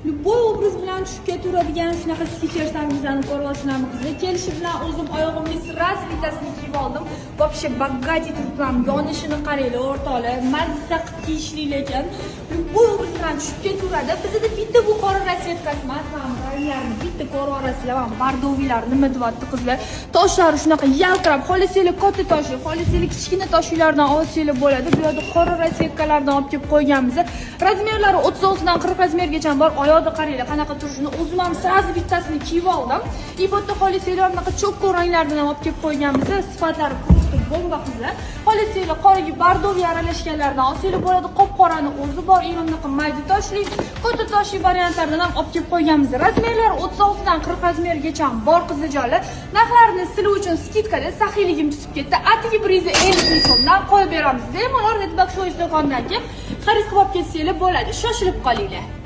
Любой obraz bilan tushib ketaveradigan shunaqa sketcherlaringizni ko'ryapsizlarmi qizlar? Kelishi bilan o'zim oyog'imga sraz bitasini kiyib oldim. Вообще bogati turibman. Yonishini qaranglar, o'rtoqlar. Mazza qilib kiyishlik ekan. Любой obraz bilan tushib ketaveradi. Bizda bitta bu qora rasvetkasi emas, mana ranglarni bitta ko'ryapsizlar. Mana bardoviylar nima deyapti qizlar? Toshlari shunaqa yaltirab, xolisanglar katta toshli, xolisanglar kichkina toshlardan olsanglar bo'ladi. Bu yerda qora rasvetkalardan olib kelib qo'yganmiz. Razmerlari 36 dan 40 razmergacha bor. Oyoqda qaranglar, qanaqa turishini. O'zim ham srazi bittasini kiyib oldim. Ibotda xolisanglar bunaqa cho'kko ranglardan olib kelib qo'yganmiz. Sifatlari просто bomba qizlar. Xolisanglar qoraga bardoviy aralashganlardan olsanglar bo'ladi. Qop-qorani o'zi bor, bunaqa mayda toshli, katta toshli variantlardan ham olib kelib qo'yganmiz. Razmerlari 36 dan 40 razmergacha bor qizlarjonlar. Narxlarini sizlar uchun skidkada saxiyligim tutib ketdi. Atigi 150 so'mdan qo'yib beramiz. Bemalol Redbox Show do'konidan kelib xarid qilib ketsanglar bo'ladi. Shoshilib qolinglar.